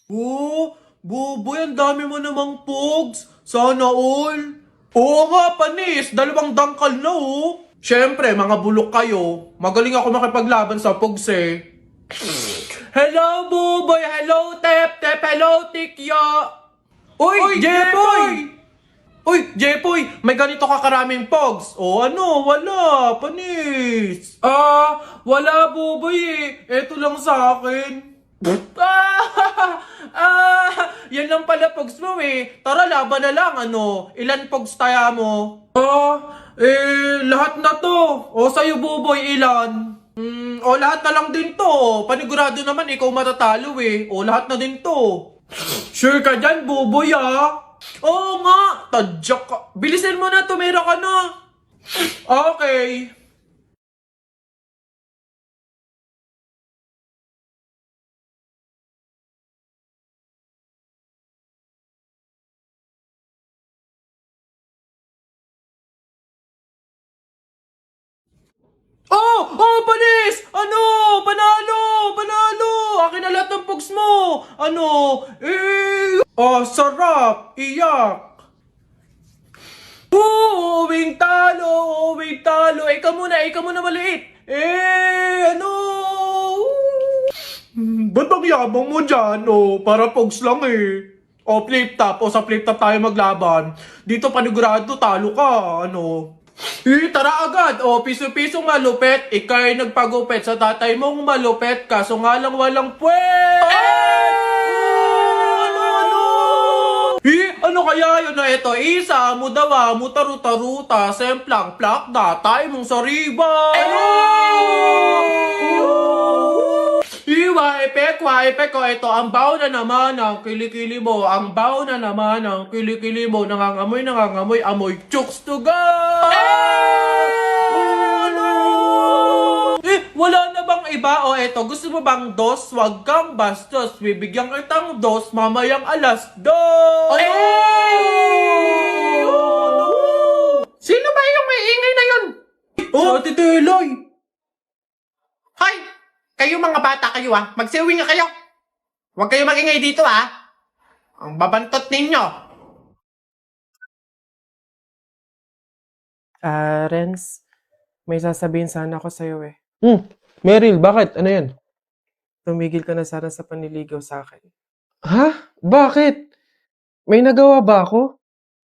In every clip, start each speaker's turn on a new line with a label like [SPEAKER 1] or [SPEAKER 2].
[SPEAKER 1] Oh, Buboy, ang dami mo namang pogs. Sana all. Oo nga, panis. Dalawang dangkal na oh. Siyempre, mga bulok kayo. Magaling ako makipaglaban sa pogs eh. Hello, Buboy! Hello, Tep! Tep! Hello, Tikya! Uy, Jepoy! Uy, Jepoy! May ganito ka karaming pogs. O ano, wala. Panis. Wala, Buboy eh. Eto lang sa akin. Yan lang pala pogs mo eh. Tara, laban na lang, ano. Ilan pogs taya mo? Lahat na to. O, sa'yo, Buboy, ilan? Lahat na lang din to. Panigurado naman, ikaw matatalo eh. O, lahat na din to. Sure ka dyan, Buboy ah? Oo nga, tadyak ka. Bilisin mo na, tumira ka na. Okay. Panis! Ano? Panalo! Panalo! Akin na lahat ng pugs mo! Ano? Sarap! Iyak! Uwing talo! Uwing talo! Ikaw muna maliit! Ano? Ba't ang yabang mo dyan? Para pogs lang eh. Flip top. Sa flip top tayo maglaban. Dito panigurado, talo ka. Ano? Tara agad! Piso-pisong malupet. Ika'y nagpagupit sa tatay mong malupet. Kaso nga lang walang puwet! Ano? Ano kaya yun na ito? Isa, mudawa, mutaruta-ruta, semplang, plakda, tayo mong sariba! Waipek ko, ito, ang baho na naman ng kilikili mo, ang baho na naman ng kilikili mo, nangangamoy, amoy chooks to go! Ano? Wala na bang iba? Eto, gusto mo bang dos? Wag kang bastos, bibigyan kitang dos, mamayang alas dos! Sino ba yung may ingay na yun? Si Ate Teloy! Hoy! Kayo mga bata kayo magsiuwi nga kayo! Huwag kayo magingay dito Ang babantot ninyo!
[SPEAKER 2] Renz, may sasabihin sana ako sa'yo eh.
[SPEAKER 3] Meryl, bakit? Ano yan?
[SPEAKER 2] Tumigil ka na sana sa panliligaw sa akin.
[SPEAKER 3] Ha? Bakit? May nagawa ba ako?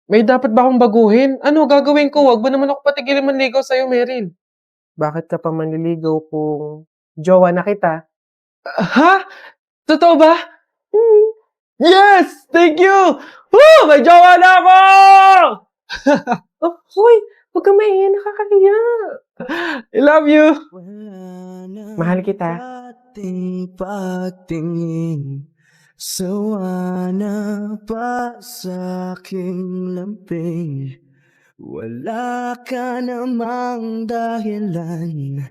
[SPEAKER 3] May dapat ba akong baguhin? Ano gagawin ko? Wag mo naman ako patigilin manligaw sa'yo, Meryl.
[SPEAKER 2] Bakit ka pa manliligaw kung jowa na kita?
[SPEAKER 3] Ha? Totoo ba? Yes! Thank you! Woo! May jowa na ako!
[SPEAKER 2] Hoy! Huwag kang mahiya, nakakahiya.
[SPEAKER 3] I love you!
[SPEAKER 2] Mahal kita.
[SPEAKER 4] Ating pagtingin, sawa na pa sa aking lamping. Wala ka namang dahilan,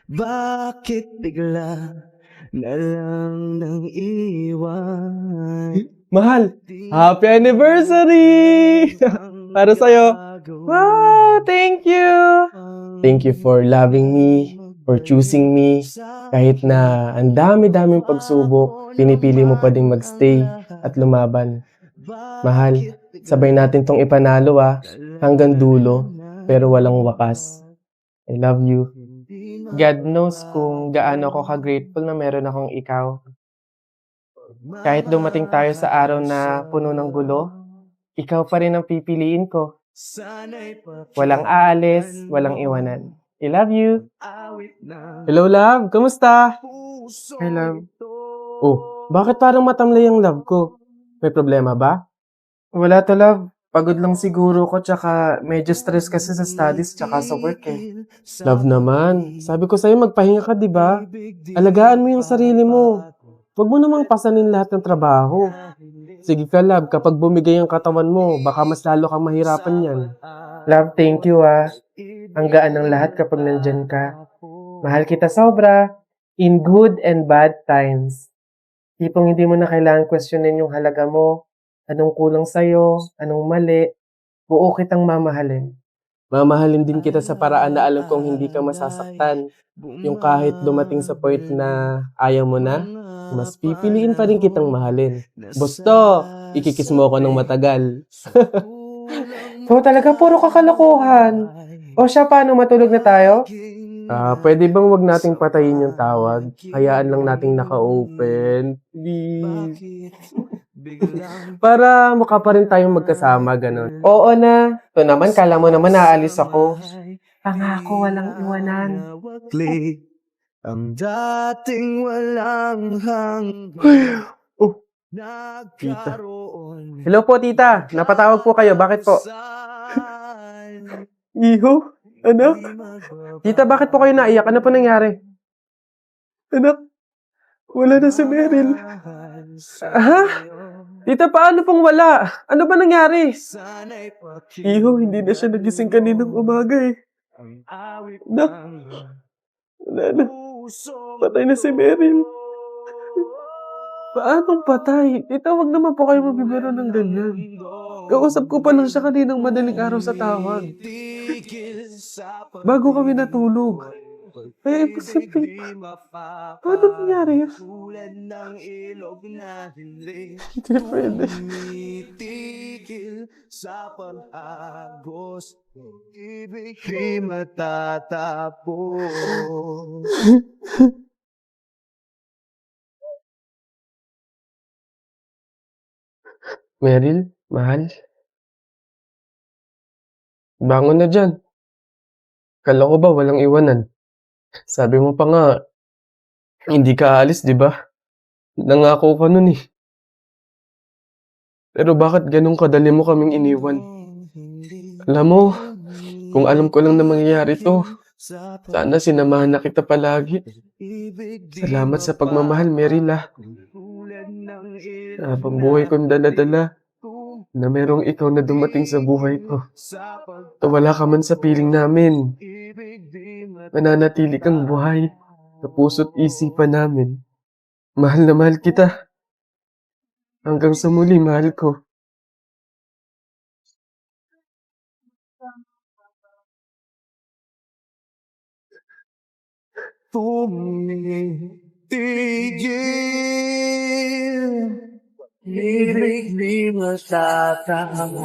[SPEAKER 4] bakit bigla na lang nang iwan?
[SPEAKER 3] Mahal, happy anniversary! Para sa'yo.
[SPEAKER 2] Wow! Thank you!
[SPEAKER 3] Thank you for loving me, for choosing me. Kahit na ang dami-daming pagsubok, pinipili mo pa ding magstay at lumaban. Mahal, sabay natin tong ipanalo hanggang dulo, pero walang wakas. I love you.
[SPEAKER 2] God knows kung gaano ako ka-grateful na meron akong ikaw. Kahit dumating tayo sa araw na puno ng gulo, ikaw pa rin ang pipiliin ko. Walang aalis, walang iwanan. I love you.
[SPEAKER 3] Hello, love. Kamusta?
[SPEAKER 2] I love.
[SPEAKER 3] Bakit parang matamlay ang love ko? May problema ba?
[SPEAKER 2] Wala to, love. Pagod lang siguro ko, tsaka medyo stress kasi sa studies tsaka sa work eh.
[SPEAKER 3] Love naman. Sabi ko sa'yo, magpahinga ka, di ba? Alagaan mo yung sarili mo. Huwag mo namang pasanin lahat ng trabaho. Sige ka, love. Kapag bumigay ang katawan mo, baka mas lalo kang mahirapan yan.
[SPEAKER 2] Love, thank you Ang gaan ng lahat kapag nandyan ka. Mahal kita sobra. In good and bad times. Tipong hindi mo na kailangan questionin yung halaga mo. Anong kulang sa'yo? Anong mali? Buo kitang mamahalin.
[SPEAKER 3] Mamahalin din kita sa paraan na alam kong hindi ka masasaktan. Yung kahit dumating sa point na ayaw mo na, mas pipiliin pa rin kitang mahalin. Busto, ikikis mo ako ng matagal.
[SPEAKER 2] So talaga puro kakalokohan. O siya, paano matulog na tayo?
[SPEAKER 3] Pwede bang wag nating patayin yung tawag? Hayaan lang nating naka-open. Please. Para mukha pa rin tayong magkasama, ganun.
[SPEAKER 2] Oo na. Ito naman, kala mo naman naalis ako. Pangako, walang iwanan.
[SPEAKER 4] Ang dating walang hanggan.
[SPEAKER 3] Oh,
[SPEAKER 4] Nagkaroon.
[SPEAKER 2] Hello po, tita. Napatawag po kayo. Bakit po?
[SPEAKER 3] Iho? Anak?
[SPEAKER 2] Tita, bakit po kayo naiyak? Ano po nangyari?
[SPEAKER 3] Anak? Wala na si Meryl.
[SPEAKER 2] Ha? Tita, paano pong wala? Ano ba nangyari?
[SPEAKER 3] Iho, hindi na siya nagising kaninang umaga eh. Anak? Wala na. Patay na si Meryl.
[SPEAKER 2] Paanong patay? Tita, wag naman po kayo magbibiro ng ganyan. Kausap ko pa lang siya kaninang madaling araw sa tawag. Bago kami natulog. Kaya imposible. Paano nangyari yun?
[SPEAKER 3] Hindi pwede.
[SPEAKER 4] Tumitigil sa pag-agos. Ibig di matatapos.
[SPEAKER 3] Meryl, mahal. Bangon na dyan. Kala ko ba walang iwanan? Sabi mo pa nga, hindi ka aalis, di ba? Nangako ka nun eh. Pero bakit ganun kadali mo kaming iniwan? Alam mo, kung alam ko lang na mangyayari to, sana sinamahan na kita palagi. Salamat sa pagmamahal, Meryl ah. Habang buhay kong dala-dala, na merong ikaw na dumating sa buhay ko. Wala ka man sa piling namin. Mananatili kang buhay sa puso't isipan namin. Mahal na mahal kita. Hanggang sa muli, mahal ko.
[SPEAKER 4] Tumitigil. Ibig di matatapos.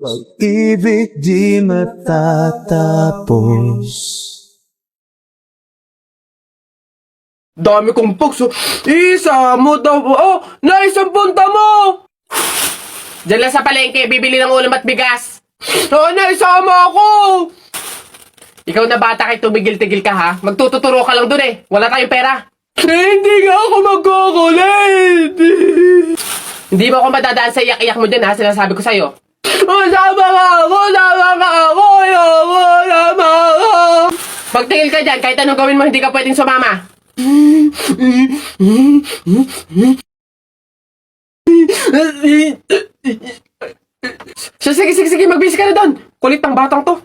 [SPEAKER 4] Pag-ibig di matatapos.
[SPEAKER 1] Dami kong pugs. Isa mo daw. Oh, naisang punta mo.
[SPEAKER 5] Diyan lang sa palengke, bibili ng ulam at bigas.
[SPEAKER 1] Oh, naisama ako.
[SPEAKER 5] Ikaw na bata kay tumigil-tigil ka ha. Magtututuro ka lang dun eh. Wala tayong pera.
[SPEAKER 1] Hindi nga ako magkukulit.
[SPEAKER 5] Hindi mo ako madadaan sa iyak-iyak mo dyan ha. Sinasabi ko sa'yo.
[SPEAKER 1] Oh, sama ka ako. Sama ka ako. Ayoko. Sama ka.
[SPEAKER 5] Pagtingil ka dyan, kahit anong gawin mo, hindi ka pwedeng sumama. Sige, sige, sige. Magbisi ka na doon. Kulit ng batang to.